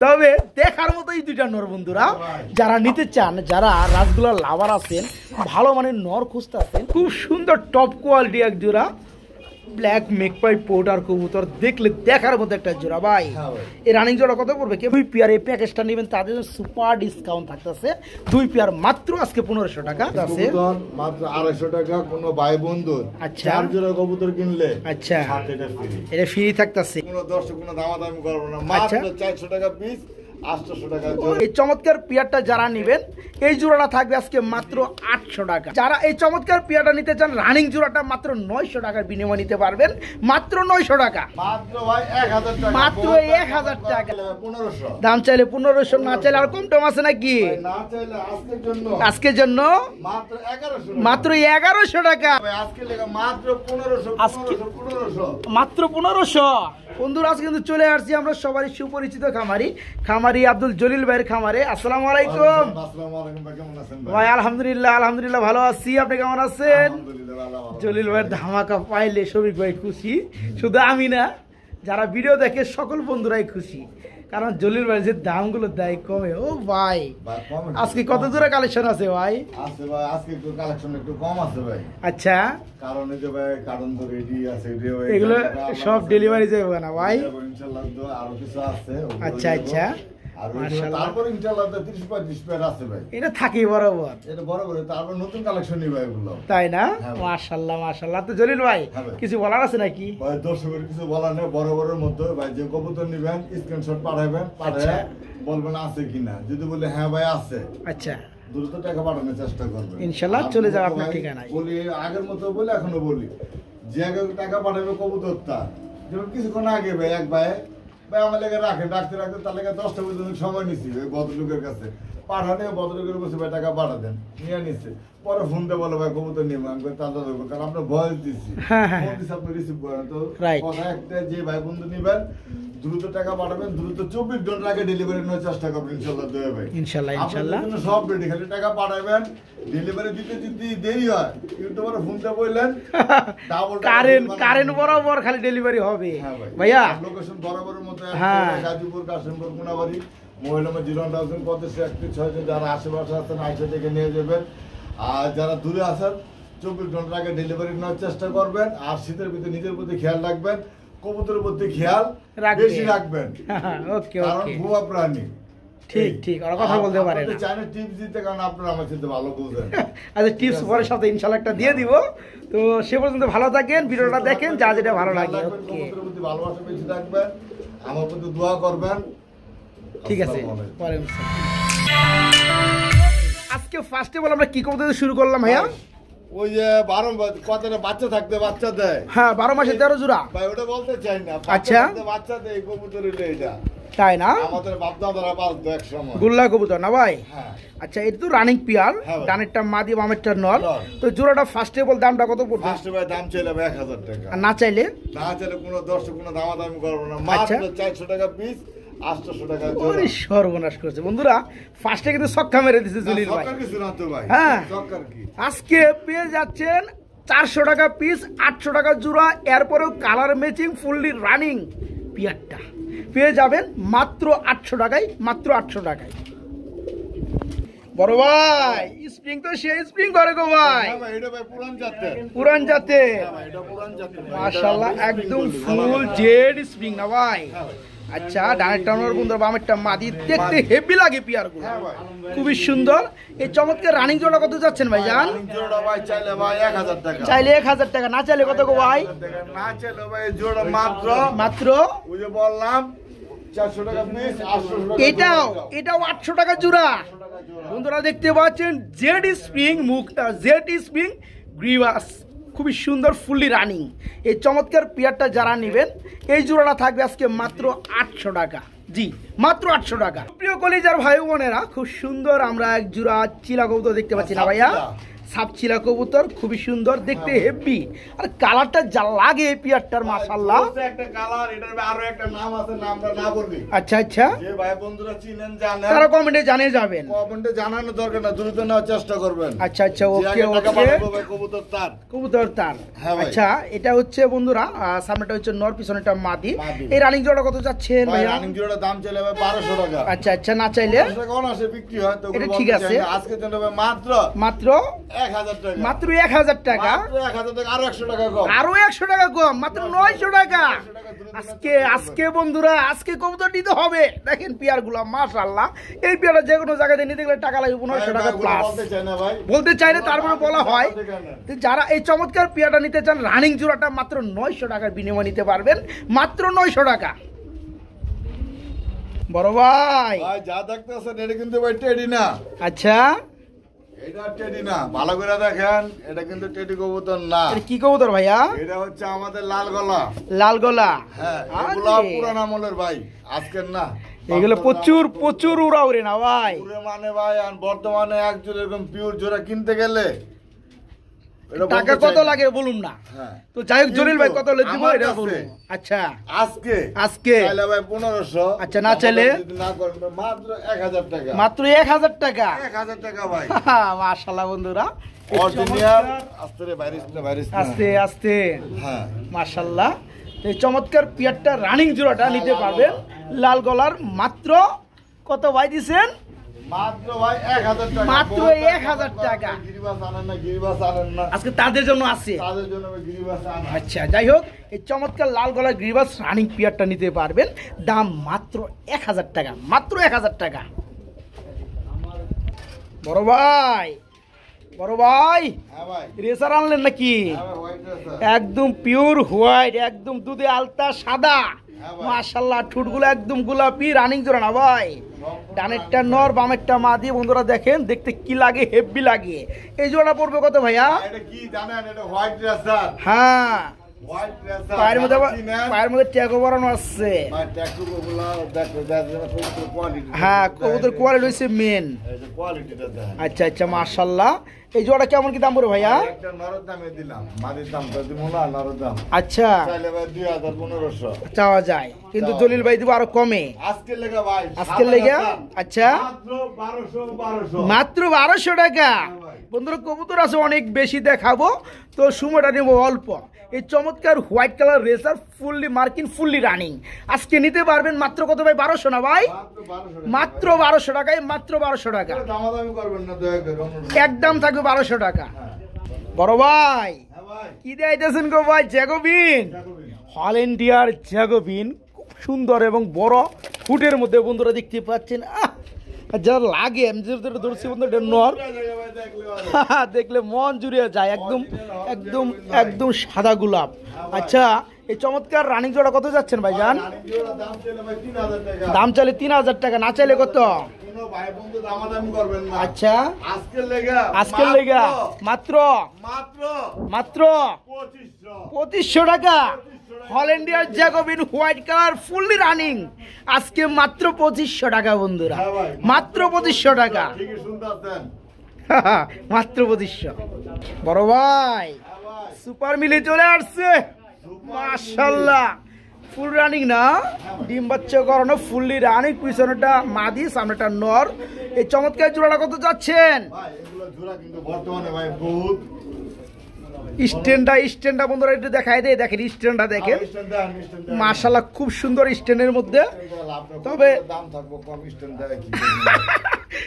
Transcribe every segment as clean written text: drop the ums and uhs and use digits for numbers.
তবে দেখার মতোই দুইটা নর বন্ধুরা, যারা নিতে চান, যারা রাজগুলার লাভার আছেন, ভালো মানের নর খুঁজতে আছেন, খুব সুন্দর টপ কোয়ালিটি এক জোড়া ব্ল্যাক মেকপাই পোর্টার কবুতর, দেখলে দেখার মতো একটা জোড়া ভাই। এই রানিং জোড়া কত পড়বে? কে 2 পেয়ার এই প্যাকেজটা নেবেন তাদের জন্য সুপার ডিসকাউন্ট থাকতেছে। 2 পেয়ার মাত্র আজকে 1500 টাকা আছে, মাত্র 250 টাকা। কোনো ভাই বন্ধু আচ্ছা 4 জোড়া কবুতর কিনলে আচ্ছা এটা ফ্রি থাকতেছে। কোনো দর্শক কোনো দামাদামি করব না, মাত্র 400 টাকা পিস, 800 টাকা জোড়া। এই চমৎকার পেয়ারটা যারা নেবেন, এই জোড়াটা থাকবে আজকে মাত্র 800 টাকা। যারা এই চমৎকার পেয়ারটা নিতে চান, রানিং জোড়াটা মাত্র 900 টাকার বিনিময়ে নিতে পারবেন, মাত্র 900 টাকা, মাত্র ভাই 1000 টাকা, মাত্র 1000 টাকা। 1500 দাম চাইলে 1500, না চাইলে আর কম টম আছে নাকি? না চাইলে আজকের জন্য মাত্র 1100, মাত্র 1100 টাকা। আজকে লেগে মাত্র 1500, আজকে 1500 মাত্র 1500। বন্ধুরা আজকে কিন্তু চলে আসছি আমরা সবারই সুপরিচিত খামারি আব্দুল জলিল ভাইয়ের খামারে। আসসালামু আলাইকুম। আসসালামু আলাইকুম ভাই, কেমন আছেন ভাই? আলহামদুলিল্লাহ ভালো আছি, আপনি কেমন আছেন? আলহামদুলিল্লাহ ভালো। জলিল ভাইয়ের ধামাকা পাইলে শফিক ভাই খুশি, শুধু আমি না, যারা ভিডিও দেখে সকল বন্ধুরাই খুশি, কারণ জলিল ভাই যে দামগুলো দেয় কমে। ও ভাই আজকে কত দূরে কালেকশন আছে ভাই? আছে ভাই, আজকে একটু কালেকশন একটু কম আছে ভাই। আচ্ছা, কারণ এই যে ভাই কারণ তো রেডি আছে, এগুলো সব ডেলিভারি যাবে না ভাই? ইনশাআল্লাহ তো আরো কিছু আছে। আচ্ছা আচ্ছা, আর তারপর ইনশাআল্লাহ 30-35 পেয়ার আছে ভাই। এটা থাকি বরাবর, এটা বরাবর। তারপর নতুন কালেকশন নিবে এগুলো, তাই না? মাশাআল্লাহ। তো জলিল ভাই কিছু বলার আছে নাকি? ভাই দর্শকের কিছু বলার নেই, বরাবরের মধ্যে ভাই যে কবুতর নিবেন স্ক্রিনশট পাঠাবেন, পাঠিয়ে বলবেন আছে কিনা। যদি বলে হ্যাঁ ভাই আছে, আচ্ছা দ্রুত টাকা পাঠানোর চেষ্টা করবেন, ইনশাআল্লাহ চলে যাবে আপনার ঠিকানায়। বলি আগের মতো বলি, এখনো বলি, যে আগে টাকা পাঠাবে কবুতরটা, যেমন কিছুক্ষণ আগে ভাই এক ভাই আমার লেগে রাখতে তার লেগে 10টা পর্যন্ত সময় নিচ্ছি ওই ভদ্রলোকের কাছে পাঠানে, ভদ্রলোকের বসে ভাই টাকা পাঠা দেন, নিয়ে নিচ্ছে। পরে ফোন দিয়ে বলো ভাই কবুতর নিব, আমি তাজা দেবো, কারণ আপনার ভয়েস দিচ্ছি, আপনি রিসিভ করেন। তো কথা একটা, যে ভাই বন্ধু নিবেন দ্রুত টাকা পাঠাবেন, দ্রুত 24 ঘন্টার আগে ডেলিভারি নেওয়ার চেষ্টা করবেন, ইনশাল্লাহ দেবে ভাই। ইনশাল্লাহ সব রেডি, খালি টাকা পাঠাবেন। ডেলিভারি দিতে যদি দেরি হয় ইউটিউবে ফোন দিয়ে বললেন কারেন্ট বরাবর খালি ডেলিভারি হবে ভাইয়া। লোকেশন বরাবরের মতো গাজীপুর, কাশিমপুর, কোনাবাড়ি, মহিলা 0-31-36 যারা আশেপাশে আছেন আইসা থেকে নিয়ে যাবেন। আর যারা দূরে আছেন 24 ঘন্টার আগে ডেলিভারি নেওয়ার চেষ্টা করবেন। আর শীতের ভিতরে নিজের প্রতি খেয়াল রাখবেন, কবুতরের প্রতি খেয়াল বেশি রাখবেন, কারণ ভুয়া প্রাণী। ঠিক ওরা কথা বলতে পারে না, চাইনা টিপস দিতে, কারণ আপনারা আমার সাথে ভালো বুঝেন। আচ্ছা টিপস পরে সাথে ইনশাআল্লাহ একটা দিয়ে দিব। তো সে পর্যন্ত ভালো থাকেন, ভিডিওটা দেখেন, যা যেটা ভালো লাগে। কবুতরের প্রতি ভালোবাসা বেশি রাখবেন, আমার প্রতি দোয়া করবেন। ঠিক আছে, আজকে ফার্স্টে বল আমরা কি কবুতর শুরু করলাম ভাইয়া? ওই যে 12 কতটা বাচ্চা থাকতে বাচ্চা দেয়, হ্যাঁ 12 মাসে 13 জোড়া ভাই, ওটা বলতে চাই না। আচ্ছা বাচ্চা দেয় কবুতরের, এটা তাই না? আমাদের বাপদাদারা পালতো এক সময় গুল্লা কবুতর না ভাই? হ্যাঁ। আচ্ছা, এটা তো রানিং পিয়ার, ডানেরটা মাদি, বামেরটা নর। তো জোড়াটা ফার্স্টে বল দামটা কত পড়বে? ফার্স্টে ভাই দাম চাইলে 1000 টাকা, আর না চাইলে কোনো দর্শক কোনো দামাদামি করব না, মাত্র 400 টাকা পিস, 800 টাকা জোড়া। সর্বনাশ করেছে বন্ধুরা, ফার্স্টে কিন্তু ছক্কা মেরে দিয়েছে জলিল ভাই। সরকার কিছু না তো ভাই, হ্যাঁ সরকার কি আজকে পেয়ে যাচ্ছেন 400 টাকা পিস, 800 টাকা জোড়া, এরপরেও কালার ম্যাচিং ফুললি রানিং পিয়ারটা পেয়ে যাবেন মাত্র 800 টাকায়, মাত্র 800 টাকায়। বড় ভাই স্প্রিং তো সেই স্প্রিং করে গো ভাই, এটা ভাই পুরান জাতে, এটা পুরান জাতে মাশাআল্লাহ, একদম ফুল জেড স্প্রিং না ভাই? আচ্ছা, ডানের টানোর বন্ধু, বামেরটা মাদি, দেখতে হেভি লাগে পিয়ার গুলো, খুবই সুন্দর। এই চমৎকার রানিং জোড়া কত যাচ্ছেন ভাই জান? জোড়া ভাই চাইলে ভাই 1000 টাকা, চাইলে 1000 টাকা, না চাইলে কত গো ভাই? না চাইলে ভাই জোড়া মাত্র ওই যে বললাম 400 টাকা পিস, 800 টাকা। এটাও 800 টাকা জোড়া। বন্ধুরা দেখতে পাচ্ছেন জেড স্প্রিং, মুখটা জেড স্প্রিং গ্রিভাস, খুবই সুন্দর ফুললি রানিং। এই চমৎকার পিয়ারটা যারা নেবেন, এই জোড়াটা থাকবে আজকে মাত্র 800 টাকা। জি মাত্র 800 টাকা। প্রিয় কলিজার ভাই বোনেরা, খুব সুন্দর আমরা এক জোড়া চিলা কবুতর দেখতে পাচ্ছি না ভাইয়া? সাপচিলা কবুতর, খুবই সুন্দর দেখতে, হেভি। আর কালারটা যা লাগে এই পিয়ারটার মাশাআল্লাহ। একটা কালার, এটার আরো একটা নাম আছে, নামটা না বলবি। আচ্ছা আচ্ছা, যে ভাই বন্ধুরা চিনেন জানেন তারা কমেন্টে জানিয়ে যাবেন। কমেন্টে জানানোর দরকার না, দ্রুত নেওয়ার চেষ্টা করবেন। আচ্ছা আচ্ছা, ওকে ওকে। কবুতর তার, কবুতর তার। হ্যাঁ ভাই। আচ্ছা, এটা হচ্ছে বন্ধুরা সামনেটা হচ্ছে নর, পিছনেটা মাদি। মাদি। এই রানিং জোড়া কত যাচ্ছেন ভাই ভাইয়া? রানিং জোড়ার দাম চলে ভাই 1200 টাকা। আচ্ছা আচ্ছা, না চাইলে কোন আসে বিক্রি হয় তো এটা ঠিক আছে। আজকে জন্য ভাই মাত্র মাত্র 1000 টাকা। মাত্র 1000 টাকা। মাত্র 1000 টাকা, আরো 100 টাকা কম। আরো 100 টাকা কম, মাত্র 900 টাকা। আজকে আজকে বন্ধুরা আজকে কবুতর নিতে হবে। দেখেন পিয়ার গুলা মাশাআল্লাহ, এই পিয়ারটা যে কোনো জায়গায় নিতে গেলে টাকা লাগবে 1500 টাকা প্লাস। বলতে চাই না ভাই, বলতে চাইলে তারপরে বলা হয়। তো যারা এই চমৎকার পিয়ারটা নিতে চান, রানিং জোড়াটা মাত্র 900 টাকার বিনিময়ে নিতে পারবেন, মাত্র 900 টাকা। বড় ভাই ভাই যা দেখতেছেন এটা কিন্তু ভাই টেডি না। আচ্ছা, এটা টেডি না, ভালো করে দেখেন, এটা কিন্তু টেডি কবুতর না। এটা কি কবুতর ভাইয়া? এটা হচ্ছে আমাদের লাল গলা। লাল গলা। হ্যাঁ, এগুলো পুরান আমলের ভাই, আজকের না। এগুলো প্রচুর প্রচুর উড়া উড়ে না ভাই। পুরো মানে ভাই, আর বর্তমানে এক জোড়া এরকম পিওর জোড়া কিনতে গেলে এটা টাকা বলতে কত চাই না। লাগে বলুন না। হ্যাঁ। তো যাই হোক জলিল ভাই কত দিব আমার এটা কাছে বলুন। আচ্ছা আজকে আজকে চাইলে ভাই 1500। আচ্ছা, না চাইলে? যদি না করেন মাত্র 1000 টাকা। মাত্র 1000 টাকা। 1000 টাকা ভাই। মাশাআল্লাহ বন্ধুরা, অরিজিনাল। আস্তে রে ভাইরাস না, ভাইরাস না। আস্তে আস্তে। হ্যাঁ, মাশাআল্লাহ, এই চমৎকার পিয়ারটা রানিং জোড়াটা নিতে পারবেন লাল গলার। মাত্র কত ভাই দিছেন? মাত্র ভাই 1000 টাকা। মাত্র 1000 টাকা। গিরিবাস আনেন না, গিরিবাস আনেন না। আজকে তাদের জন্য আছে। তাদের জন্য আমি গিরিবাস আনা। আচ্ছা, যাই হোক এই চমৎকার লাল গলার গ্রিবাস রানিং পিয়ারটা নিতে পারবেন, দাম মাত্র 1000 টাকা, মাত্র 1000 টাকা। বড় ভাই, বড় ভাই হ্যাঁ ভাই। রেসার আনলেন নাকি? হ্যাঁ ভাই, হোয়াইট ড্রেস। একদম পিওর হোয়াইট, একদম দুধে আলতা সাদা। হ্যাঁ ভাই। মাশাআল্লাহ, ঠুটগুলো একদম গোলাপি, রানিং জোড়া না ভাই। ডানেরটা নর, বামেরটা মাদি। বন্ধুরা দেখেন দেখতে কি লাগে, হেভি লাগে। এই জোড়া পড়বে কত ভাইয়া? এটা কি জানেন? এটা হোয়াইট ড্রেসার। হ্যাঁ, হোয়াইট ড্রেসার। পায়ের মধ্যে পায়ের মধ্যে ট্যাগও বানানো আছে। ভাই ট্যাটু গুলো দেখো, দেখো কোয়ালিটি। হ্যাঁ, কবুতর কোয়ালিটি হচ্ছে মেন। এই যে কোয়ালিটিটা দেখেন। আচ্ছা আচ্ছা, মাশাআল্লাহ। এই জোড়া কেমন কি দাম পড়বে ভাইয়া? একটা নরদ দামে দিলাম, মাদির দাম তো দিব না, নরদ দাম। আচ্ছা, চাইলে ভাই 2000 1500। চাওয়া যায়, কিন্তু জলিল ভাই দিব আরো কমে। আজকে লেগা ভাই, আজকের লেগে? আচ্ছা, মাত্র 1200। মাত্র 1200 টাকা। বন্ধুরা কবুতর আছে অনেক বেশি দেখাবো, তো সময়টা নেব অল্প। এই চমৎকার হোয়াইট কালার রেসার ফুললি মার্কিন, ফুললি রানিং আজকে নিতে পারবেন মাত্র কত ভাই? 1200 না ভাই? মাত্র 1200 টাকায়, মাত্র 1200 টাকা। দামাদামি করবেন না দয়া করে, অনুরোধ। একদম থাকবে 1200 টাকা। বড় ভাই হ্যাঁ ভাই, কি দিয়েছেন গো ভাই? জ্যাকোবিন, হল্যান্ডিয়ার জ্যাকোবিন, খুব সুন্দর এবং বড় ফুটের মধ্যে বন্ধুরা দেখতে পাচ্ছেন। যা লাগে আমি যেটা ধরছি বন্ধুরা নর, দেখলে মন জুড়িয়ে যায়। একদম একদম একদম সাদা গোলাপ। আচ্ছা, এই চমৎকার রানিং জোড়া কত যাচ্ছেন ভাইজান? দাম চাইলে ভাই 3000 টাকা। দাম চাইলে 3000 টাকা, না চাইলে কত? কোনো ভাই বন্ধু দামাদামি করবেন না। আচ্ছা, আজকের লেগা, আজকের লেগা মাত্র মাত্র মাত্র 2500। 2500 টাকা। হল্যান্ডিয়ার Jacobin white colour fully running আজকে মাত্র 2500 টাকা বন্ধুরা, হ্যাঁ ভাই, মাত্র 2500 টাকা। ঠিকই শুনতেছেন। মাত্র 2500। বড় ভাই হ্যাঁ ভাই, সুপার মিলে চলে আসছে, মাশাআল্লাহ। ফুল রানিং না, ডিম বাচ্চা করানো, ফুললি রানিং। পিছনেটা মাদি, সামনেটা নর। এই চমৎকার জোড়াটা কত যাচ্ছেন? ভাই এগুলো জোড়া কিন্তু বর্তমানে ভাই বহুত। স্ট্যান্ডটা বন্ধুরা একটু দেখাই দেয়, দেখেন স্ট্যান্ডটা দেখেন, মাশাআল্লাহ খুব সুন্দর স্ট্যান্ডের মধ্যে। তবে দাম থাকবো কম, স্ট্যান্ড দেয় কি।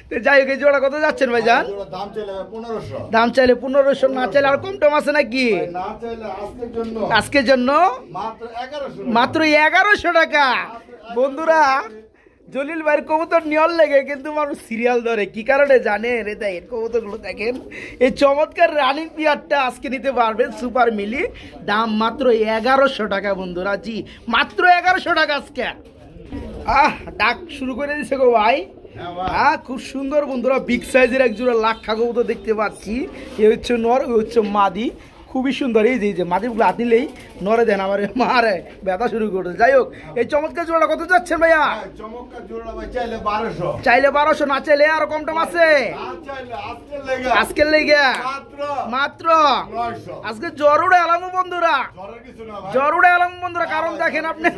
তো যাই হোক, এই জোড়া কত যাচ্ছেন ভাইজান? দাম চাইলে ভাই 1500। দাম চাইলে 1500, না চাইলে আর কম টম আছে নাকি? না চাইলে আজকের জন্য আজকের জন্য মাত্র 1100। মাত্র 1100 টাকা। বন্ধুরা জলিল ভাইয়ের কবুতর নিয়র লেগে কিন্তু মানুষ সিরিয়াল ধরে, কি কারণে জানেন? এটা এর কবুতরগুলো দেখেন, এই চমৎকার রানিং পিয়ারটা আজকে নিতে পারবেন সুপার মিলি, দাম মাত্র 1100 টাকা বন্ধুরা। জি, মাত্র 1100 টাকা আজকে। ডাক শুরু করে দিছে গো ভাই। খুব সুন্দর বন্ধুরা, বিগ সাইজের এক জোড়া লাক্ষা কবুতর দেখতে পাচ্ছি। এ হচ্ছে নর, এ হচ্ছে মাদি। খুবই সুন্দর। এই যে মাদিগুলো হাত নিলেই নরে দেন আমার মারে ব্যথা শুরু করছে। যাই হোক, এই চমৎকার জোড়াটা কত যাচ্ছেন ভাইয়া? চমৎকার জোড়া ভাই চাইলে 1200, চাইলে 1200, না চাইলে আরো কম টম আছে আজকের লেগে মাত্র 900। আজকে জরুরে এলাম বন্ধুরা, জরুরে এলাম বন্ধুরা। কারণ দেখেন আপনি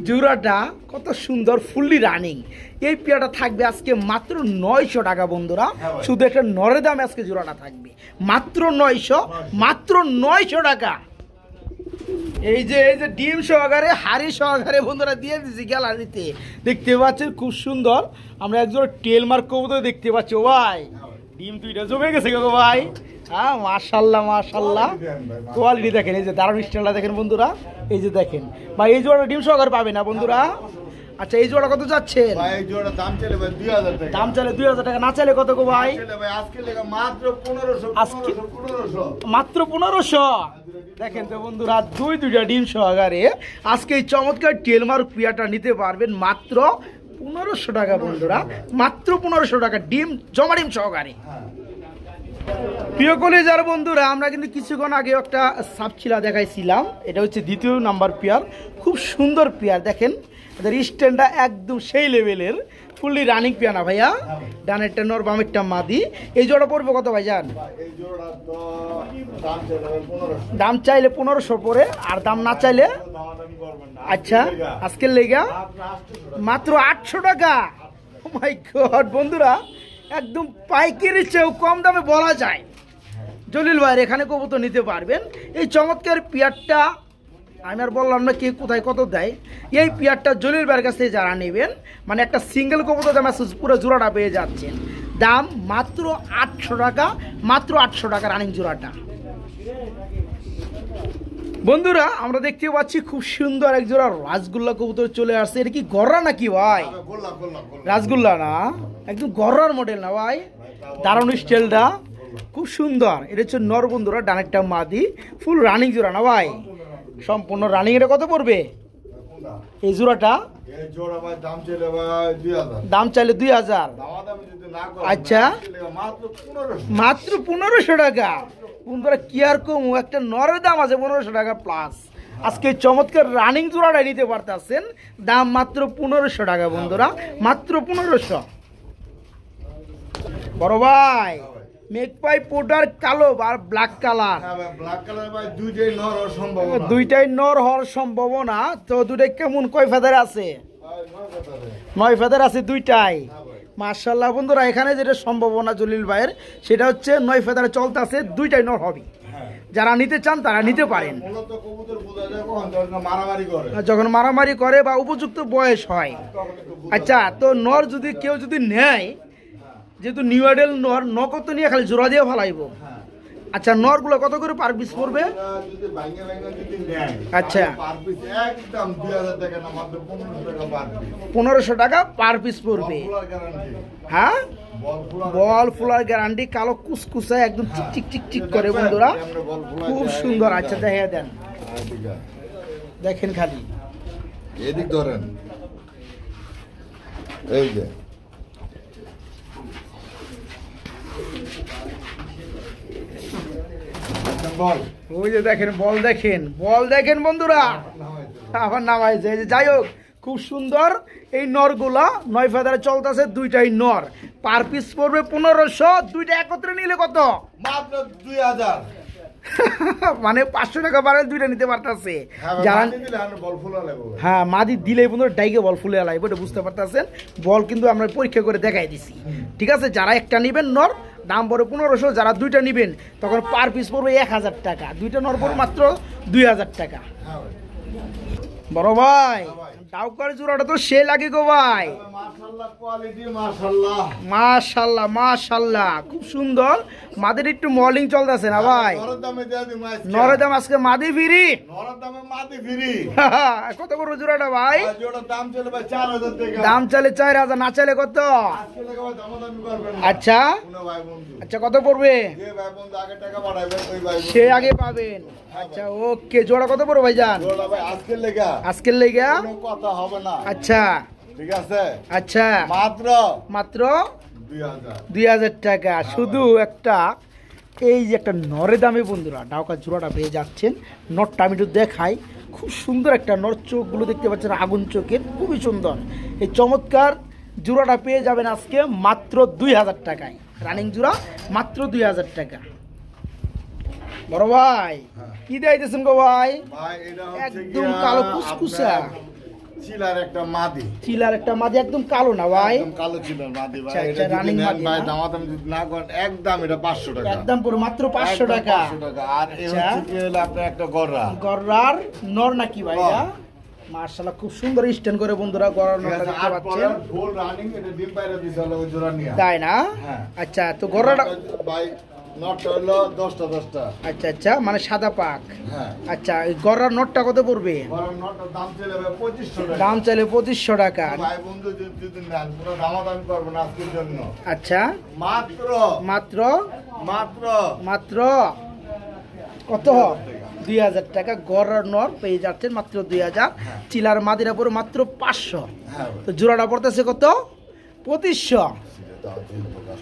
জোড়াটা কত সুন্দর, ফুললি রানিং। এই পেয়ারটা থাকবে আজকে মাত্র 900 টাকা বন্ধুরা। শুধু একটা নরে দামে আজকে জোড়াটা থাকবে মাত্র 900, মাত্র 900 টাকা। এই যে ডিম সহকারে হাড়ি সহকারে বন্ধুরা দিয়ে দিচ্ছি গ্যালারিতে, দেখতে পাচ্ছেন খুব সুন্দর। আমরা একজন টেল মার্ক কবুতর দেখতে পাচ্ছি। ও ভাই ডিম দুইটা জমে গেছে গো ভাই। হ্যাঁ মাশাল্লাহ মাশাল্লাহ, কোয়ালিটি দেখেন। এই যে দারুণ স্টাইলটা দেখেন বন্ধুরা। এই যে দেখেন ভাই, এই জোড়া ডিম সহকারে পাবে না বন্ধুরা। আচ্ছা, এই জোড়া কত যাচ্ছেন? ভাই এই জোড়া দাম চাইলে ভাই 2000 টাকা। দাম চাইলে 2000 টাকা, না চাইলে কত গো ভাই? ভাই আজকে লেগে মাত্র 1500, আজকে 1500, মাত্র 1500। দেখেন তো বন্ধুরা, দুইটা ডিম সহকারে আজকে এই চমৎকার টেলমার্ক পিয়াটা নিতে পারবেন মাত্র 1500 টাকা বন্ধুরা, মাত্র 1500 টাকা ডিম, জমা ডিম সহকারে। প্রিয় কলেজার বন্ধুরা, আমরা কিন্তু কিছুক্ষণ আগে একটা সাপচিলা দেখাইছিলাম। এটা হচ্ছে দ্বিতীয় নাম্বার পেয়ার, খুব সুন্দর পেয়ার। দেখেন এদের স্ট্যান্ডটা একদম সেই লেভেলের, ফুললি রানিং পেয়ার না ভাইয়া। ডানেরটা নর, বামেরটা মাদি। এই জোড়া পড়বে কত ভাই জান? এই জোড়া তো দাম চাইলে 1500, দাম চাইলে 1500 পরে, আর দাম না চাইলে দামাদামি করবেন না। আচ্ছা আজকের লেগা মাত্র 800 টাকা। ও মাই গড বন্ধুরা, একদম পাইকারি চেয়েও কম দামে বলা যায়। জলিল ভাইয়ের এখানে কবুতর নিতে পারবেন। এই চমৎকার পেয়ারটা আমি আর বললাম না কে কোথায় কত দেয়। এই পেয়ারটা জলিল ভাইয়ের কাছ থেকে যারা নেবেন, মানে একটা সিঙ্গেল কবুতর দাম পুরো জোড়াটা পেয়ে যাচ্ছেন। দাম মাত্র 800 টাকা, মাত্র 800 টাকা রানিং জোড়াটা। বন্ধুরা আমরা দেখতে পাচ্ছি খুব সুন্দর এক জোড়া রাসগোল্লা কবুতর চলে আসছে। এটা কি গররা নাকি ভাই? রাসগোল্লা না, একদম গররার মডেল না ভাই। দারুণ স্টাইলটা খুব সুন্দর। এটা হচ্ছে নর বন্ধুরা, ডানেরটা মাদি, ফুল রানিং জোড়া না ভাই, সম্পূর্ণ রানিং। এটা কত পড়বে এই জোড়াটা? এই জোড়া ভাই দাম চাইলে ভাই 2000, দাম চাইলে 2000। দামাদামি যদি না করেন আচ্ছা মাত্র 1500, মাত্র 1500 টাকা বন্ধুরা। কি আর কম, একটা নরের দাম আছে 1500 টাকা প্লাস। আজকে চমৎকার রানিং জোড়াটা নিতে পারতেছেন, দাম মাত্র 1500 টাকা বন্ধুরা, মাত্র 1500। বড় ভাই মেকপাই পোটার কালো আর ব্ল্যাক কালার, হ্যাঁ ভাই ব্ল্যাক কালার ভাই দুইটাই নর হওয়ার সম্ভাবনা। দুইটাই নর হওয়ার সম্ভাবনা। তো দুটাই কেমন, কয় ফেদার আছে? 9 ফেদার আছে দুইটাই। মাশাআল্লাহ বন্ধুরা, এখানে যেটা সম্ভাবনা জলিল ভাইয়ের, সেটা হচ্ছে 9 ফেদারে চলতে আছে, দুইটাই নর হবে। যারা নিতে চান তারা নিতে পারেন। মূলত কবুতর বোঝা যায় কখন, যখন মারামারি করে, যখন মারামারি করে বা উপযুক্ত বয়স হয়। আচ্ছা, তো নর যদি কেউ যদি নেয়, যেহেতু নিউ আইডেল নর, নগদ নিয়ে খালি জোড়া দিয়ে ফেলাইব। আচ্ছা, নরগুলো কত করে পার পিস পড়বে? যদি ভাঙে ভাঙে যদি নেয়, আচ্ছা পার পিস একদম 2000 টাকা না, মাত্র 1500 টাকা পার পিস। 1500 টাকা পার পিস পড়বে। ফুলার গ্যারান্টি, হ্যাঁ, বল ফুলার বল ফুলার গ্যারান্টি, কালো কুসকুসায় একদম চিক চিক চিক চিক করে বন্ধুরা, খুব সুন্দর। আচ্ছা দেখে দেন, দেখেন খালি এদিক ধরেন, এই যে বল, ওই যে দেখেন বল, দেখেন বল, দেখেন বন্ধুরা আবার নামাইছে। যাই হোক, খুব সুন্দর এই নরগুলা। 9 ফেদারে চলতেছে, দুইটাই নর, পার পিস পড়বে 1500। দুইটা একত্রে নিলে কত? মাত্র 2000। মানে 500 টাকা বাড়ালে দুইটা নিতে পারতেছে যারা। বল ফুলা লাগবে, হ্যাঁ মাদি দিলে বন্ধু ডাইকে বল ফুলে লাগবে, এটা বুঝতে পারতেছেন। বল কিন্তু আমরা পরীক্ষা করে দেখাই দিছি, ঠিক আছে। যারা একটা নিবেন নর, দাম পড়বে 1500। যারা দুইটা নিবেন তখন পার পিস পড়বে 1000 টাকা। দুইটা নর পড়বে মাত্র 2000 টাকা। বড় ভাই ডাউকার জোড়াটা তো সে লাগে গো ভাই। মাশাআল্লাহ কোয়ালিটি, মাশাআল্লাহ মাশাআল্লাহ মাশাআল্লাহ, খুব সুন্দর। মাদির একটু মলিং চলতেছে না ভাই? নরের দামে দেয়া দিমু আজকে, নরের দাম আজকে মাদি ফ্রি। নরের দামে মাদি ফ্রি। কত বড় জোড়াটা ভাই? জোড়ার দাম চলে ভাই 4000 টাকা। দাম চাইলে 4000, না চাইলে কত? আজকে টাকা ভাই দামাদামি করবেন না। আচ্ছা কোন ভাই বন্ধু, আচ্ছা কত পড়বে? যে ভাই বন্ধু আগে টাকা পাঠাবে ওই ভাই বন্ধু সে আগে পাবেন। আচ্ছা ওকে, জোড়া কত পড়বে ভাই জান? জোড়া ভাই আজকের লেগা আজকের লেগা কোনো কথা হবে না। আচ্ছা ঠিক আছে, আচ্ছা, মাত্র মাত্র 2000। 2000 টাকা। শুধু একটা এই যে একটা নরে দামে বন্ধুরা ডাউকা জোড়াটা পেয়ে যাচ্ছেন। নরটা আমি একটু দেখাই, খুব সুন্দর একটা নর, চোখগুলো দেখতে পাচ্ছেন আগুন চোখের, খুবই সুন্দর। এই চমৎকার জোড়াটা পেয়ে যাবেন আজকে মাত্র 2000 টাকায়। রানিং জোড়া মাত্র 2000 টাকা। বড় ভাই কি দিয়েছেন গো ভাই? একদম কালো কুচকুচা চিলার একটা মাদি, চিলার একটা মাদি, একদম কালো না ভাই, একদম কালো চিলার মাদি ভাই। আচ্ছা, এটা রানিং যদি নেন মাদি ভাই না? দামাদাম যদি না করেন একদম এটা 500 টাকা, একদম পুরো মাত্র 500 একদম টাকা। 500 টাকা। আর এই আচ্ছা। হচ্ছে কি হলো আপনার একটা গররা, গররার নর নাকি ভাই? নর। এটা মাশাআল্লাহ খুব সুন্দর স্ট্যান্ড করে বন্ধুরা গররার নরটা দেখতে পাচ্ছেন, ফুল রানিং। এটা ডিম পায়রা দিছে হলো ওই জোড়া নিয়া, তাই না? হ্যাঁ। আচ্ছা, তো গররাটা ভাই নটটা হলো 10টা। আচ্ছা আচ্ছা, মানে সাদা পাক। হ্যাঁ, আচ্ছা, এই গররার নটটা কত পড়বে? গরম নটটার দাম চলে যাবে 2500 টাকা। দাম চাইলে 2500 টাকা। ভাই বন্ধু যদি নেন পুরো দামাদামি করবেন আজকের জন্য আচ্ছা, মাত্র মাত্র মাত্র মাত্র কত? 2000 টাকা গররার নর পেয়ে যাচ্ছেন মাত্র 2000। চিলার মাদিরা পড়ে মাত্র 500। হ্যাঁ তো জোড়াটা পড়তেছে কত? 2500।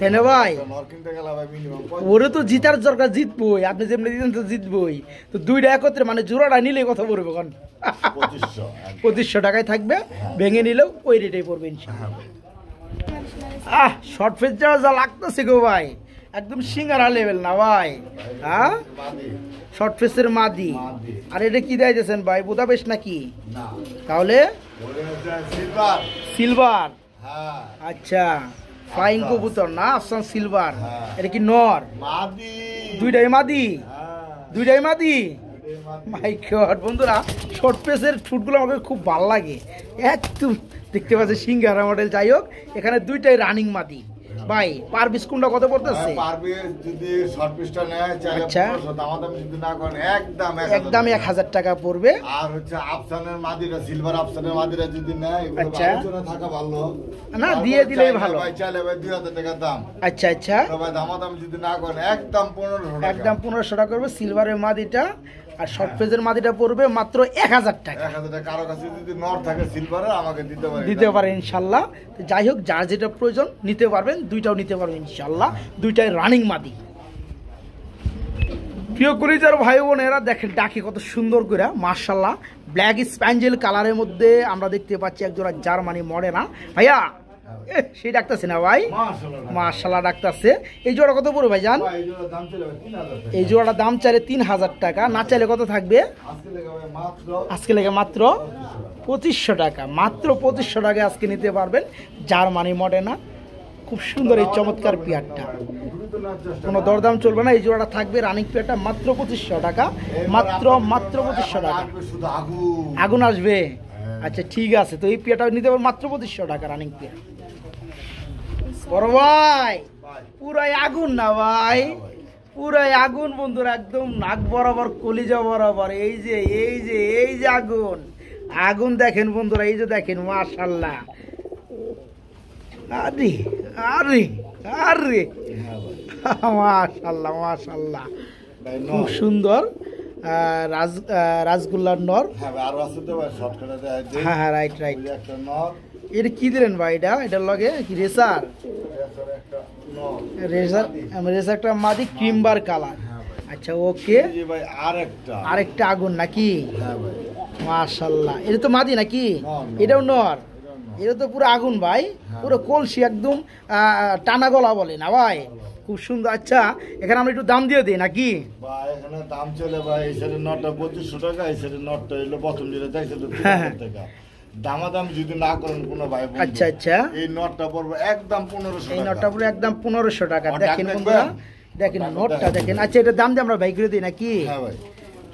কেন ভাই? নর কিনতে গেলে ভাই মিনিমাম ওরে তো জিতার দরকার, জিতবই। আপনি যেমনি দিতেন তো জিতবই। তো দুইটা একত্রে মানে জোড়াটা নিলে কত পড়বে এখন? 2500। 2500 টাকায় থাকবে, ভেঙে নিলেও ওই রেটেই পড়বে ইনশাআল্লাহ। শর্ট ফেস যা লাগতেছে গো ভাই, একদম সিঙ্গারা লেভেল না ভাই? হ্যাঁ, শর্ট ফেসের মাদি। আর এটা কি দিয়েছেন ভাই? বুদাপেশ নাকি? না, তাহলে ওরে হচ্ছে সিলভার। সিলভার। হ্যাঁ, আচ্ছা, ফ্লাইং কবুতর না, আফসান সিলভার। হ্যাঁ। এটা কি নর? মাদি। দুইটাই মাদি? হ্যাঁ, দুইটাই মাদি? এটাই মাদি। মাই গড বন্ধুরা, শর্ট পেসের ঠুটগুলো আমাকে খুব ভালো লাগে, একদম দেখতে পাচ্ছি সিঙ্গারা মডেল। যাই হোক, এখানে দুইটাই রানিং মাদি। ভাই পার পিস কোনটা কত পড়তেছে? পারবে যদি শর্ট পিসটা নেয় চাইলে আচ্ছা। 1500, দামাদামি যদি না করেন একদম একদম 1000 টাকা পড়বে। আর হচ্ছে আফসানের মাদিরা, সিলভার আফসানের মাদিরা যদি নেয় এগুলো আচ্ছা। আলোচনা থাকা ভালো না, দিয়ে দিলেই ভালো। ভাই চাইলে ভাই 2000 টাকা দাম। আচ্ছা আচ্ছা, তো ভাই দামাদামি যদি না করেন একদম 1500 টাকা। একদম 1500 টাকা করবে সিলভারের মাদিটা। আর শর্ট পেজের মাদিটা পড়বে মাত্র 1000 টাকা। 1000 টাকা। কারো কাছে যদি নর থাকে সিলভারের আমাকে দিতে পারে ইনশাল্লাহ। তো যাই হোক, যার যেটা প্রয়োজন নিতে পারবেন, দুইটাও নিতে পারবেন ইনশাল্লাহ। দুইটাই রানিং মাদি। প্রিয় কলিজার ভাই বোনেরা দেখেন ডাকে কত সুন্দর করে, মার্শাল্লাহ। ব্ল্যাক স্প্যাঞ্জেল কালারের মধ্যে আমরা দেখতে পাচ্ছি একজোড়া জার্মানি মডেনা। ভাইয়া সেই ডাকতেছে না ভাই? মার্শাল্লাহ ডাকতেছে। এই জোড়া কত পড়বে ভাই জান? এই জোড়াটা দাম চাইলে 3000 টাকা, না চাইলে কত থাকবে আজকে লেগে? মাত্র 2500 টাকা। মাত্র 2500 টাকা আজকে নিতে পারবেন জার্মানি মডেনা। খুব সুন্দর এই চমৎকার পেয়ারটা, কোনো দরদাম চলবে না। এই জোড়াটা থাকবে রানিং পেয়ারটা মাত্র 2500 টাকা। মাত্র 2500 টাকা। আগুন আসবে? আচ্ছা ঠিক আছে, তো এই পেয়ারটা নিতে পারবেন মাত্র 2500 টাকা রানিং পেয়ার। বড় ভাই পুরাই আগুন না ভাই? পুরাই আগুন বন্ধুরা, একদম নাক বরাবর কলিজা বরাবর। এই যে এই যে এই যে আগুন, আগুন দেখেন বন্ধুরা, এই যে দেখেন মাশাআল্লাহ। আরে আরে আরে মাশাআল্লাহ মাশাআল্লাহ, খুব সুন্দর রাজগোল্লার নর। হ্যাঁ হ্যাঁ, রাইট রাইট। এটা কি দিলেন ভাই? এটার লগে কি রেসার? রেসারটা মাদি ক্রিমবার কালার। আচ্ছা ওকে, আরেকটা আগুন নাকি? মাশাআল্লাহ, এটা তো মাদি নাকি? এটাও নর? এটা তো পুরো আগুন ভাই, পুরো কলসি, একদম টানা গলা বলে না ভাই? খুব সুন্দর। আচ্ছা, এখানে আমরা একটু দাম দিয়ে দিই নাকি? এখানে দাম চলে ভাই, এই সাইডের নটটা 2500 টাকা, এই সাইডের নটটা হলো প্রথম যেটা দেখছেন 3000 টাকা। দামাদাম যদি না করেন কোনো ভাই বন্ধু, আচ্ছা আচ্ছা, এই নটটা পড়বে একদম 1500 টাকা। এই নটটা পড়বে একদম 1500 টাকা। দেখেন বন্ধুরা, দেখেন নটটা দেখেন। আচ্ছা, এটা দাম দিয়ে আমরা ভাই করে দিই নাকি? হ্যাঁ ভাই।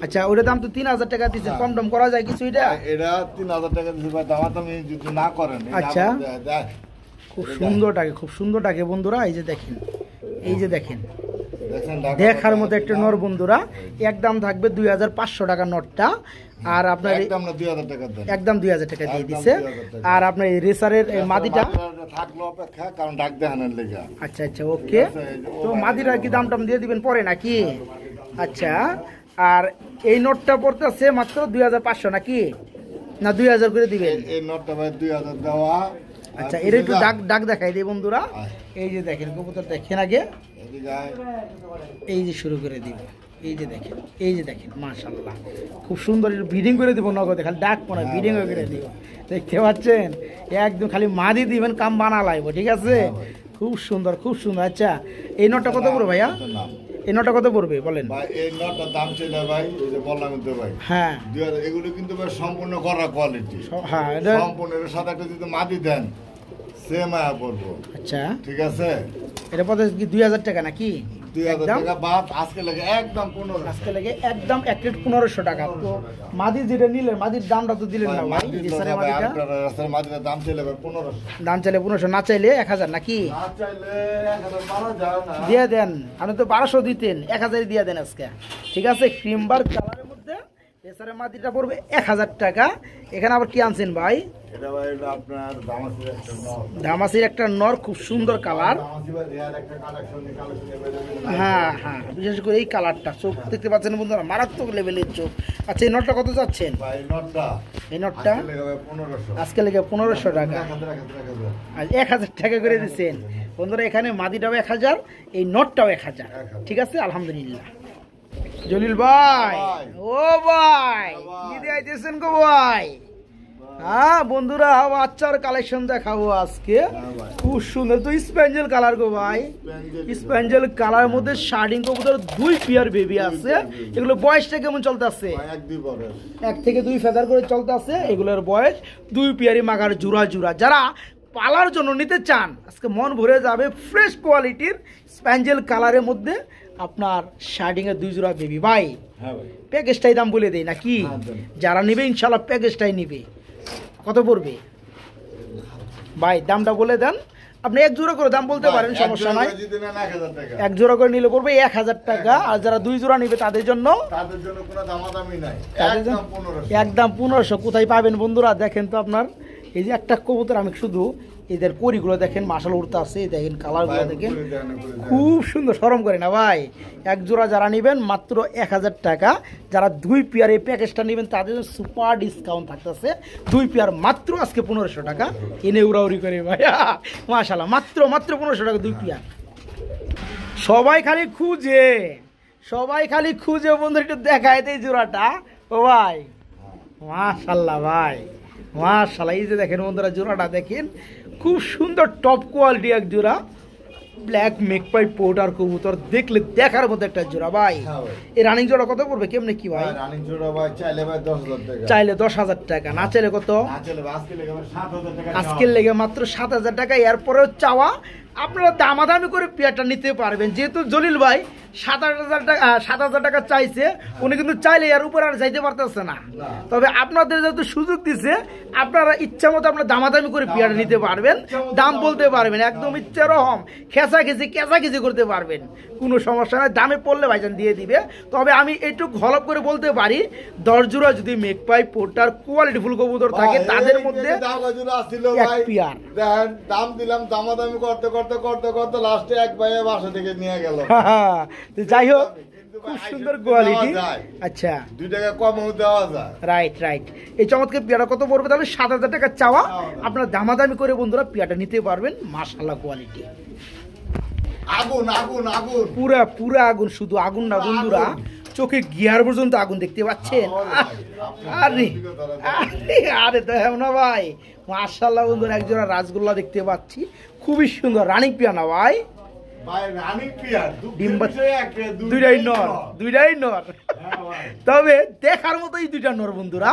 আচ্ছা, ওটার দাম তো 3000 টাকা দিচ্ছে, কম টম করা যায় কিছু? এটা 3000 টাকা দিচ্ছে ভাই, দামাদামি যদি না করেন। আচ্ছা, খুব সুন্দরটাকে, খুব সুন্দরটাকে বন্ধুরা, এই যে দেখেন, এই যে দেখেন, দেখার মতো একটা নর বন্ধুরা। একদম থাকবে 2500 টাকা নটটা। আর আপনার একদম 2000 টাকা দিয়ে দিছে। আর আপনার এই রেসারের মাদিটা থাকলো অপেক্ষা, কারণ ডাক দেখানোর লেগে। আচ্ছা আচ্ছা ওকে, তো মাদিটা কি দাম টাম দিয়ে দিবেন পরে নাকি? আচ্ছা, আর এই নোটটা পড়তেছে মাত্র 2500 নাকি? না 2000 করে দিবেন? এই নোটটা ভাই 2000 দেওয়া, আচ্ছা এর একটু ডাক ডাক দেখাই দিই বন্ধুরা। এই যে দেখেন কবুতর দেখেন আগে, এই যে শুরু করে দিব, এই যে দেখেন, এই যে দেখেন মাশাআল্লাহ খুব সুন্দর ব্রিডিং করে দিব, নগদ খালি ডাক পড়া ব্রিডিং করে দিব, দেখতে পাচ্ছেন একদম খালি মাদি দিবেন কাম বানা লাগবে, ঠিক আছে খুব সুন্দর খুব সুন্দর। আচ্ছা এই নটটা কত পড়বে ভাইয়া, এই নটটা কত পড়বে বলেন? ভাই এই নটটার দাম ছিল ভাই এই যে বললাম তো ভাই, হ্যাঁ 2000, এগুলো কিন্তু ভাই সম্পূর্ণ করা কোয়ালিটি, হ্যাঁ এটা সম্পূর্ণ এর সাথে একটা যদি মাটি দেন সেম আয়া পড়বো। আচ্ছা ঠিক আছে এটা পড়ে কি 2000 টাকা নাকি? 2000 টাকা বাদ, আজকে লাগে একদম 15, আজকে লাগে একদম 1 প্লেট 1500 টাকা। তো মাদি যেটা নিলেন মাদির দামটা তো দিলেন না ভাই, এছাড়া মাদিটা রাস্তার মাটির দাম চলে ভাই 1500, দাম চাইলে 1500, না চাইলে 1000 নাকি? না চাইলে 1000 বাড়া যায় না, দিয়ে দেন, আপনি তো 1200 দিতেন, 1000 দিয়ে দেন আজকে, ঠিক আছে ক্রিমবার কালারের মধ্যে এছাড়া মাদিটা পড়বে 1000 টাকা। এখানে আবার কি আনছেন ভাই? এটা ভাই এটা আপনার দামাসির একটা নর, দামাসির একটা নর, খুব সুন্দর কালার, দামাসি ভাই রিয়ার একটা কালেকশন হ্যাঁ হ্যাঁ বিশেষ করে এই কালারটা, চোখ দেখতে পাচ্ছেন বন্ধুরা মারাত্মক লেভেলের চোখ। আচ্ছা এই নটটা কত যাচ্ছেন? ভাই নটটা, এই নটটা আজকে লাগে ভাই 1500, আজকে লেগে 1500 টাকা, 1000 আর 1000 টাকা করে দিচ্ছেন বন্ধুরা। এখানে মাদিটাও 1000, এই নটটাও 1000, ঠিক আছে আলহামদুলিল্লাহ। জলিল ভাই, ও ভাই কি দিয়েছেন গো ভাই? হ্যাঁ বন্ধুরা বাচ্চার কালেকশন দেখাবো আজকে, খুব সুন্দর। তো স্প্যাঞ্জেল কালার গো ভাই, স্প্যাঞ্জেল কালারের মধ্যে শার্টিং কবুতর 2 পেয়ার বেবি আছে। এগুলো বয়সটা কেমন চলতে আছে? 1 থেকে 2 ফেদার করে চলতে আছে। এগুলোর বয়স 2 পেয়ারি মাগার জোড়া জোড়া। যারা পালার জন্য নিতে চান আজকে মন ভরে যাবে, ফ্রেশ কোয়ালিটির স্প্যাঞ্জেল কালারের মধ্যে আপনার শার্টিং এর 2 জোড়া বেবি ভাই। হ্যাঁ ভাই প্যাকেজটাই দাম বলে দেই নাকি? যারা নেবে ইনশাল্লাহ প্যাকেজটাই নেবে। কত পড়বে ভাই দামটা বলে দেন, আপনি 1 জোড়া করে দাম বলতে পারেন, সমস্যা নাই। 1 জোড়া করে নিলে পড়বে 1000 টাকা, আর যারা 2 জোড়া নেবে তাদের জন্য কোনো দামাদামি নাই, একদম 1500। কোথায় পাবেন বন্ধুরা? দেখেন তো আপনার এই যে একটা কবুতর, আমি শুধু এদের পরিগুলো দেখেন মাশাল উড়তে আছে, দেখেন কালারগুলো দেখেন খুব সুন্দর, শরম করে না ভাই। 1 জোড়া যারা নেবেন মাত্র 1000 টাকা, যারা 2 পেয়ার এই প্যাকেজটা নেবেন তাদের জন্য সুপার ডিসকাউন্ট থাকতেছে। 2 পেয়ার মাত্র আজকে 1500 টাকা, এনে উড়াউড়ি করে ভাই মাশাল্লাহ, মাত্র 1500 টাকা 2 পেয়ার। সবাই খালি খুঁজে বন্ধু, একটু দেখায় এই জোড়াটা ও ভাই, মাশাল্লাহ ভাই মাশাল্লাহ। এই যে দেখেন বন্ধুরা জোড়াটা দেখেন, খুব সুন্দর টপ কোয়ালিটি এক জোড়া ব্ল্যাক মেকপাই পোর্টার কবুতর, দেখলে দেখার মতো একটা জোড়া ভাই। এই রানিং জোড়া কত পড়বে কেমনে কি ভাই? রানিং জোড়া ভাই চাইলে ভাই 10000 টাকা, চাইলে 10000 টাকা, না চাইলে কত? না চাইলে আজকে লেগে 7000 টাকা, আজকের লেগে মাত্র 7000 টাকা। এরপরেও চাওয়া আপনারা দামাদামি করে পেয়ারটা নিতে পারবেন, যেহেতু জলিল ভাই 7000 টাকা চাইছে, উনি কিন্তু চাইলে এর উপর আর যাইতে পারতেছে না। তবে আপনাদের যেহেতু সুযোগ দিছে, আপনারা ইচ্ছা মতো আপনার দামাদামি করে পেয়ারটা নিতে পারবেন, দাম বলতে পারবেন, একদম ইচ্ছা রকম খেঁচাখেঁচি করতে পারবেন, কোনো সমস্যা নাই। দামে পড়লে ভাইজান দিয়ে দিবে। তবে আমি এইটুকু হলপ করে বলতে পারি, 10 জোড়া যদি মেকপাই পোর্টার কোয়ালিটি ফুল কবুতর থাকে তাদের মধ্যে 1 পেয়ার দাম দিলাম, দামাদামি করতে করতে করতে করতে লাস্টে এক ভাইয়ে বাসা থেকে নিয়ে গেল। যাই হোক খুব সুন্দর কোয়ালিটি। আচ্ছা 2 টাকা কমও দেওয়া যায়, রাইট। এই চমৎকার পেয়ারা কত পড়বে তাহলে? 7000 টাকা চাওয়া, আপনারা দামাদামি করে বন্ধুরা পেয়ারটা নিতে পারবেন, মাশাআল্লাহ কোয়ালিটি। আগুন আগুন আগুন, পুরা আগুন, শুধু আগুন না বন্ধুরা, চোখে গিয়ার পর্যন্ত আগুন দেখতে পাচ্ছেন। আরে তো হ্যাঁ না ভাই, মাশাআল্লাহ বন্ধুরা একজোড়া রাসগোল্লা দেখতে পাচ্ছি, খুবই সুন্দর রানিং পেয়ার না ভাই? দুইটাই নর। তবে দেখার মতোই 2টা নর বন্ধুরা।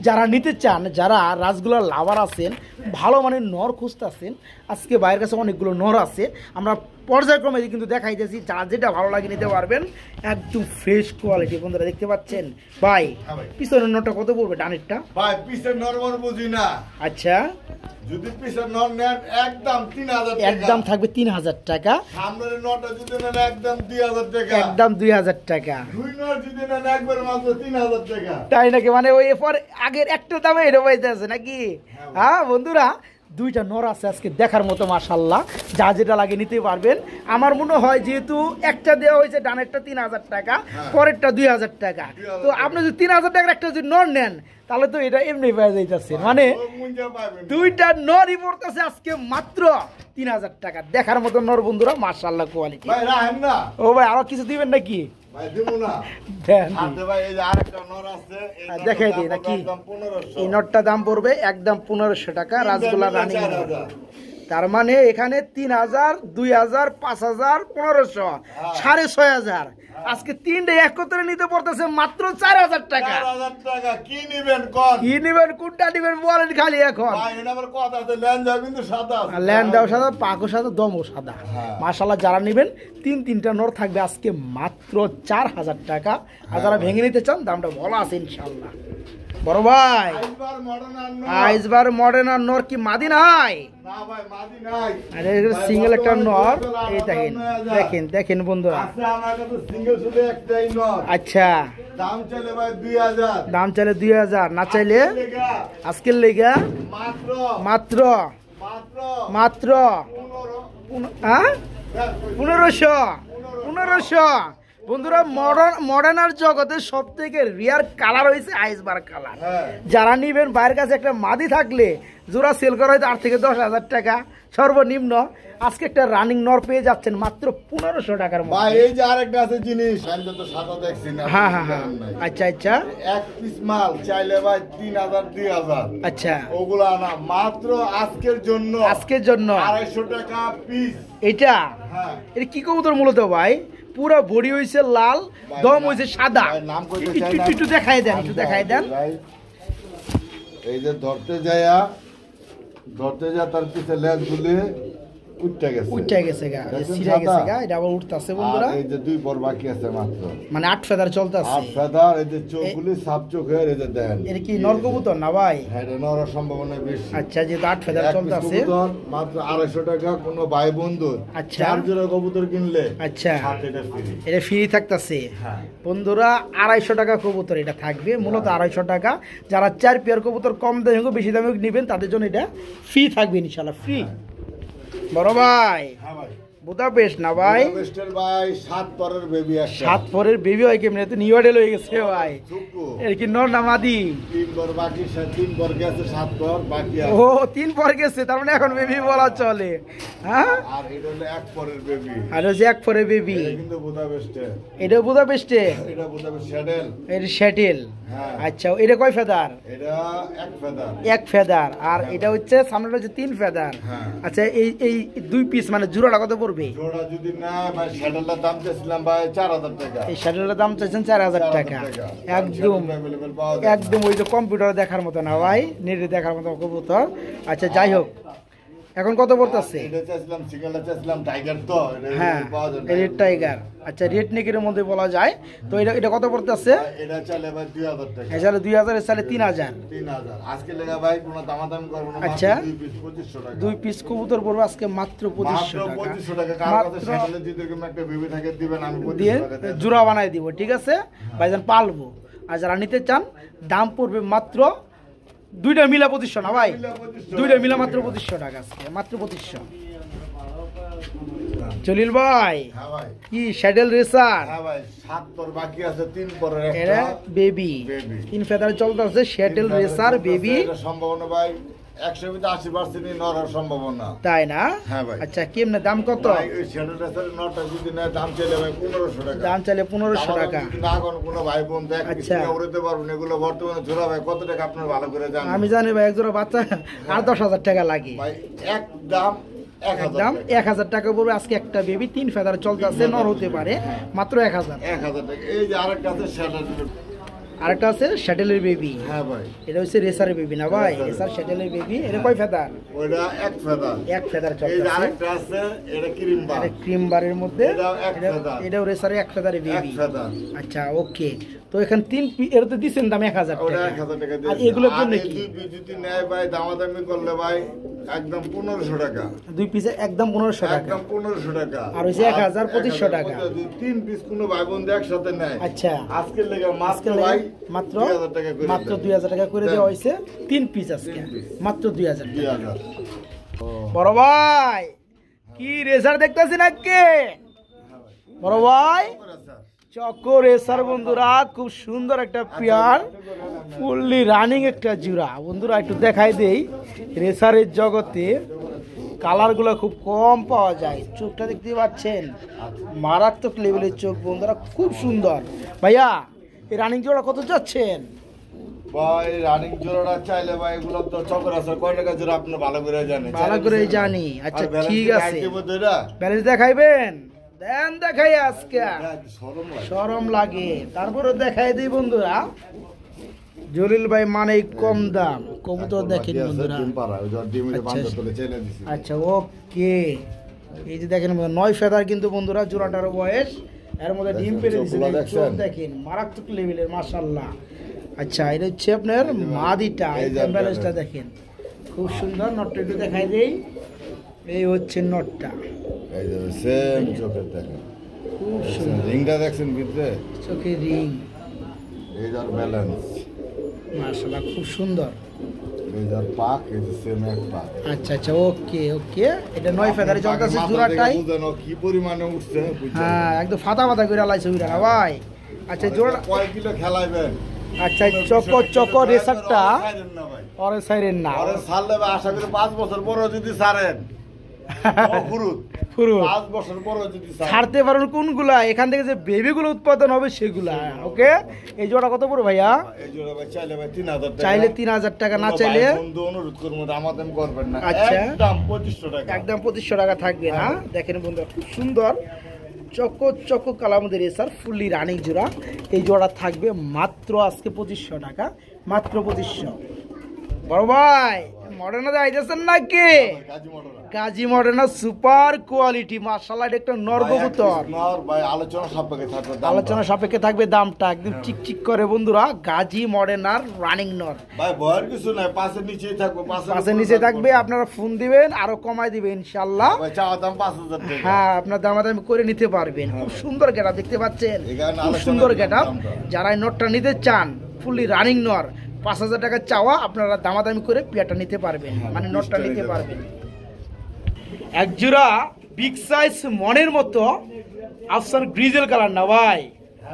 যারা নিতে চান, যারা রাসগোল্লার লাভার আছেন, ভালো মানের নর খুঁজতেছেন, আজকে বাইরের কাছে অনেকগুলো নর আছে, আমরা পর্যায়ক্রমে কিন্তু দেখাইতেছি, যার যেটা ভালো লাগে নিতে পারবেন, একদম ফ্রেশ কোয়ালিটি বন্ধুরা দেখতে পাচ্ছেন ভাই। পিছনের নরটা কত পড়বে ডানেরটা? ভাই পিছের নর মন বুঝি না। আচ্ছা যদি পিছের নর নেন একদম 3000 টাকা, একদম থাকবে 3000 টাকা। সামনের নরটা যদি নেন একদম 2000 টাকা, একদম 2000 টাকা। 2 নর যদি নেন একবার মাত্র 3000 টাকা। তাই নাকি? মানে ওই এরপর আগের একটা দামে এটা পাইতে আছে নাকি? হ্যাঁ বন্ধুরা দুইটা নর আছে আজকে দেখার মতো মাশাআল্লাহ, যা যেটা লাগে নিতে পারবেন। আমার মনে হয় যেহেতু একটা দেওয়া হয়েছে ডানেরটা 3000 টাকা, পরেরটা 2000 টাকা, তো আপনি যদি 3000 টাকার একটা যদি নর নেন তাহলে তো এটা এমনি পেয়ে যাইতেছে, মানে দুইটা নরই পড়তেছে আজকে মাত্র 3000 টাকা। দেখার মতো নর বন্ধুরা মাশাআল্লাহ কোয়ালিটি। ও ভাই আরো কিছু দিবেন নাকি? দেখাই দিই নাকি? এই নটটা দাম পড়বে একদম 1500 টাকা, রাসগোল্লা রানিং। তার মানে এখানে 3000, 2000, 5000, 1500, 6500। আজকে তিনটে একত্রে নিতে পড়তেছে মাত্র 4000 টাকা। কি নিবেন কোনটা নিবেন বলেন খালি এখন। ল্যান্ডাও সাদা, পাকও সাদা, দমও সাদা। মাশাআল্লাহ যারা নিবেন তিনটা নর থাকবে আজকে মাত্র 4000 টাকা। আর যারা ভেঙে নিতে চান দামটা বলা আছে ইনশাআল্লাহ। বড় ভাই আইসবার মডার্ন আর নর কি মাদি নাই? আরে সিঙ্গেল একটা নর, এই দেখেন বন্ধুরা। আচ্ছা দাম চাইলে ভাই 2000, দাম চাইলে 2000, না চাইলে আজকের লেগা মাত্র 1500। বন্ধুরা মডার্নার জগতে সব থেকে রিয়ার কালার হয়েছে আইসবার কালার। যারা নিবেন বাইরের কাছে একটা মাদি থাকলে জোড়া সেল করা হয়তো 8 থেকে 10,000 টাকা সর্বনিম্ন। আজকে একটা রানিং নর পেয়ে যাচ্ছেন মাত্র 1500 টাকার মধ্যে। ভাই এই যে আরেকটা আছে জিনিস, আমি তো সাদা দেখছি না। হ্যাঁ আচ্ছা এক পিস মাল চাইলে ভাই 3000, 2000। আচ্ছা ওগুলা না, মাত্র আজকের জন্য 250 টাকা পিস। এটা হ্যাঁ, এটা কি কবুতর মূলত ভাই? পুরো বডি হইছে লাল, দম হইছে সাদা। একটু দেখাই দেন। এই যে ধরতে যায় তার পিছে লেজ গুলি উঠে গেছে গা, এটা আবার উঠতেছে বন্ধুরা। এই যে 2 পর বাকি আছে মাত্র, মানে 8 ফেদার চলতেছে। 8 ফেদার। এই যে চোখগুলি সাপ চোখের, এই যে দেন। এটা কি নর কবুতর না ভাই? হ্যাঁ, এটা নর সম্ভাবনা বেশি। আচ্ছা, যেহেতু 8 ফেদার চলতেছে মাত্র 250 টাকা। কোনো ভাই বন্ধু আচ্ছা 4 জোড়া কবুতর কিনলে আচ্ছা এটা ফ্রি থাকতেছে। বন্ধুরা 250 টাকা কবুতর এটা থাকবে, মূলত 250 টাকা। যারা 4 পেয়ার কবুতর কম দামে হোক বেশি দামে নেবেন তাদের জন্য এটা ফ্রি থাকবে ইনশাআল্লাহ, ফ্রি। বড় ভাই বুদাপেস্ট না ভাই? বুদাপেস্টের ভাই 7 পরের বেবি আছে। 7 পরের বেবি হয় কেমনে? তো নিউ মডেল হয়ে গেছে ভাই। এর কি নর না মাদি? 3 পর বাকি, 3 পর গেছে, 7 পর বাকি আছে। ও 3 পর গেছে, তার মানে এখন বেবি বলা চলে। হ্যাঁ, আর এটা হলো 1 পরের বেবি। আর ওই যে 1 পরের বেবি, এটা কিন্তু বুদাপেস্টে। এটা বুদাপেস্টে, এটা বুদাপেস্ট শ্যাডেল। এটা শ্যাটেল। হ্যাঁ আচ্ছা, এটা কয় ফেদার? এটা 1 ফেদার। 1 ফেদার। আর এটা হচ্ছে সামনেটা হচ্ছে 3 ফেদার। আচ্ছা, এই 2 পিস মানে জোড়াটা কত পড়বে? জোড়া যদি না ভাই, শ্যাডেলটার দাম চাইছিলাম ভাই 4000 টাকা। এই শ্যাটেলের দাম চাইছেন 4000 টাকা। একদম ওই যে কম্পিউটারে দেখার মতো না ভাই, নেটে দেখার মতো কবুতর। আচ্ছা যাই হোক, এখন কত পড়তেছে? এটা চাইছিলাম সিঙ্গেলটা চাইছিলাম টাইগার, তো হ্যাঁ রেড টাইগার। আচ্ছা, রেড নেকের মধ্যে বলা যায়। তো এটা কত পড়তেছে? এটা চাইলে ভাই 2000 টাকা। এটা চাইলে 2000, এর চাইলে 3000। আজকে লেগা ভাই কোনো দামাদামি করব না। আচ্ছা, 2500 টাকা। 2 পিস কবুতর পড়বে আজকে মাত্র 2500 টাকা। 2500 টাকা। কার কাছে শ্যাটেলে যদি এরকম একটা বেবি থাকে দিবেন, আমি 2500 টাকা দিয়ে জোড়া বানাই দিব, ঠিক আছে ভাইজান, পালবো। আর যারা নিতে চান দাম পড়বে মাত্র 2টা মিলা 2500 না ভাই? 2টা মিলা মাত্র 2500 টাকা আজকে, মাত্র 2500। জলিল ভাই কি শ্যাডেল রেসার? হ্যাঁ ভাই, 7 পর বাকি আছে, 3 পরের একটা এরা বেবি 3 ফেদার চলতেছে, শ্যাডেল রেসার বেবি। এটা সম্ভাবনা ভাই 180% নড়ার সম্ভাবনা, তাই না? হ্যাঁ ভাই। আচ্ছা, কেমনে দাম কত? ভাই ওই শ্যাডেল রেসারের নটা যদি না দাম চাইলে ভাই 1500 টাকা। দাম চাইলে 1500 টাকা। না কোনো ভাই বোন দেখ কিছু উড়তে পারবেন, এগুলো বর্তমানে জোড়া ভাই কত টাকা আপনারা ভালো করে জানেন। আমি জানি ভাই, এক জোড়া বাচ্চা 8-10,000 টাকা লাগে ভাই। একদম 1000 টাকা পড়বে আজকে একটা বেবি। 3 ফেদার চলতেছে, নর হতে পারে, মাত্র 1000 টাকা। এই যে আরেকটা আছে শ্যাডেল, আরেকটা আছে শ্যাটেলের বেবি। হ্যাঁ ভাই, এটা হচ্ছে রেসারের বেবি না ভাই? রেসার শ্যাটেলের বেবি। এটা কয় ফেদার? ওইটা 1 ফেদার। 1 ফেদার চলতেছে। এই যে আরেকটা আছে, এটা ক্রিম বার। এটা ক্রিম বারের মধ্যে, এটাও 1 ফেদার। এটাও রেসারে 1 ফেদারের বেবি। 1 ফেদার। আচ্ছা ওকে। তো এখানে এর তো দিচ্ছেন দাম 1000 ওটা টাকা 1000 টাকা আর দিয়ে এগুলোর জন্য কি যদি নেয় ভাই দামাদামি করলে ভাই একদম 1500 টাকা, 2 পিসে একদম 1500 টাকা, একদম 1500 টাকা, আর হইছে 1200 টাকা। যদি 3 পিস কোনো ভাই বন্ধু একসাথে নেয়, আচ্ছা আজকের লেগে মাত্র আজকে ভাই মাত্র 2000 টাকা করে মাত্র দেন। 2000 টাকা করে দেন। দেওয়া হয়েছে 3 পিস আজকে 3 পিস। মাত্র 2000 টাকা। 2000 বড় ভাই কি রেসার দেখতেছি নাকি বড় ভাই? চকো রেসার বন্ধুরা, খুব সুন্দর একটা পেয়ার, ফুললি রানিং একটা জোড়া বন্ধুরা। একটু দেখাই দেই, রেসারের জগতে কালারগুলো খুব কম পাওয়া যায়। চোখটা দেখতে পাচ্ছেন, মারাত্মক লেভেলের চোখ বন্ধুরা, খুব সুন্দর। ভাইয়া এই রানিং জোড়া কত যাচ্ছেন? ভাই রানিং জোড়াটা চাইলে ভাই এগুলো তো চক্রাসর কয় টাকা জোড়া আপনি ভালো করে জানেন, ভালো করে জানি। আচ্ছা ঠিক আছে, এটা ব্যালেন্স দেখাইবেন? দেন দেখাই আজকে, শরম লাগে। শরম লাগে, তারপরে দেখাই দিই বন্ধুরা। জলিল ভাই মানে কম দাম কবুতর দেখেন বন্ধুরা। ডিম পাড়া ওই যে ডিমের আচ্ছা, বান্ধা তোলে চেনে দিছি। আচ্ছা ওকে, এই যে দেখেন 9 ফেদার কিন্তু বন্ধুরা জোড়াটার বয়স, এর মধ্যে ডিম পেড়ে দিছে। চোখগুলো দেখছেন? দেখেন মারাত্মক লেভেলের মাশাআল্লাহ। আচ্ছা এটা হচ্ছে আপনার মাদিটা, এই যে ব্যালেন্সটা দেখেন খুব সুন্দর। নটটা একটু দেখাই দেই, এই হচ্ছে নটটা, এই যে সেম চোখের দেখেন, খুব সুন্দর রিংটা দেখছেন ভিতরে, চোখের রিং, এই যার ব্যালেন্স, মাশাআল্লাহ খুব সুন্দর। এই যার পাক, এই যে সেম এক পাক। আচ্ছা আচ্ছা ওকে ওকে, এটা 9 ফেদারে চলতেছে জোড়াটাই। বুঝেন কি পরিমাণে উঠছে, হ্যাঁ একদম ফাটা ফাটা করে লাইছে উইরা ভাই। আচ্ছা জোড়া, কয় কিলো খেলাইবেন? আচ্ছা চকো রেসারটা ছাড়েন না ভাই, ওরে সাইরেন না, আরে ছাড়লে ভাই আশা করি 5 বছর পরে যদি ছাড়েন ফুরুত, পুরো 5 বছর পরে যদি ছাড়েন ছাড়তে পারেন কোনগুলা, এখান থেকে যে বেবিগুলো উৎপাদন হবে সেগুলা। ওকে, এই জোড়া কত পড়বে ভাইয়া? এই জোড়া ভাই চাইলে ভাই 3000 টাকা, চাইলে 3000 টাকা, না চাইলে বন্ধু অনুরোধ করবো আমাদের করবেন না, আচ্ছা। একদম 2500 টাকা, একদম 2500 টাকা থাকবে না। দেখেন বন্ধু খুব সুন্দর চকো কালার মধ্যে রেসার ফুললি রানিং জোড়া। এই জোড়া থাকবে মাত্র আজকে 2500 টাকা, মাত্র 2500। বড় ভাই মডার্না যাইতেছেন নাকি? Kazi motor Gazi Modena super quality মাশাআল্লাহ, এটা একটা নর কবুতর। ভাই আলোচনা সাপেক্ষে থাকবে, আলোচনা সাপেক্ষে থাকবে, দামটা একদম চিকচিক করে বন্ধুরা। গাজী মডার্নার রানিং নর, ভাই ভয়ের কিছু নাই, পাশের নিচেই থাকবে, পাশে নিচে থাকবে, আপনারা ফোন দিবেন আরো কমাই দিবেন ইনশাআল্লাহ। ভাই চাওয়া দাম 5000 টাকা। হ্যাঁ আপনার দামাদামি করে নিতে পারবেন। খুব সুন্দর গেটআপ দেখতে পাচ্ছেন, এখানে খুব আলোচনা সুন্দর দিলাম গেটআপ। দামটা। যারা এই নটটা নিতে চান ফুললি রানিং নর, 5000 টাকা চাওয়া, আপনারা দামাদামি করে পেয়ারটা নিতে পারবেন, মানে নটটা নিতে পারবেন। এক জোড়া বিগ সাইজ মনের মতো আফসার গ্রিজেল কালার না ভাই,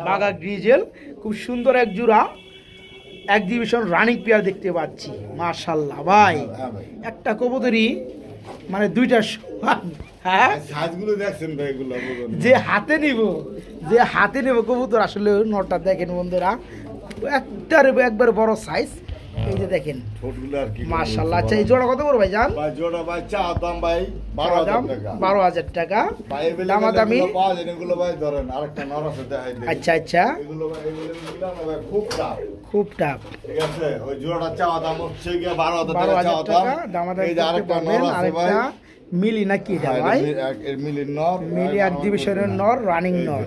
বাগা গ্রিজেল, খুব সুন্দর এক জোড়া এক্সিবিশন রানিং পেয়ার দেখতে পাচ্ছি মাশাআল্লাহ ভাই। হ্যাঁ ভাই, একটা কবুতরই মানে দুইটা সমান। হ্যাঁ সাইজগুলো দেখছেন ভাই, এগুলো বুঝুন। যে হাতে নেব কবুতর, আসলে নটা দেখেন বন্ধুরা, একবার বড় সাইজ। এই যে দেখেন ঠোঁটগুলো আর কি মাশাআল্লাহ। আচ্ছা এই জোড়া কত বড় ভাই জান? ভাই জোড়া ভাই চাওয়া দাম ভাই 12000 টাকা, 12000 টাকা ভাই এগুলো দামাদামি। পাওয়া যায় না, এগুলো ভাই ধরেন আরেকটা নর আছে দেখাই দেই। আচ্ছা আচ্ছা এগুলো ভাই মিলানো ভাই খুব টাফ, খুব টাফ। ঠিক আছে। ওই জোড়াটা চাওয়া দাম হচ্ছে গিয়ে 12000 টাকা 12000 চাওয়া টাকা দাম। দামাদামি এই যে করতে আরেকটা পারবেন। নর আছে ভাই, আরেকটা মিলি নাকি এটা হ্যাঁ, ভাই? এর মিলির নর, মিলি এক্সিবিশনের নর, রানিং নর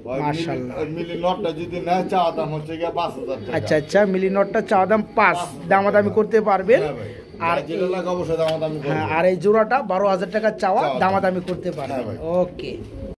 ভাই মাশাআল্লাহ। মিলির নরটা যদি না চাওয়া দাম হচ্ছে গিয়ে 5000 টাকা। আচ্ছা আচ্ছা, মিলি নটটা চাওয়া দাম 5, দামাদামি করতে পারবেন। হ্যাঁ ভাই, আর আর যেটা লাগে অবশ্যই দাম হ্যাঁ, আর এই জোড়াটা 12000 টাকা চাওয়া, চাওয়া দাম। দামাদামি করতে হ্যাঁ পারবেন। ভাই। ওকে।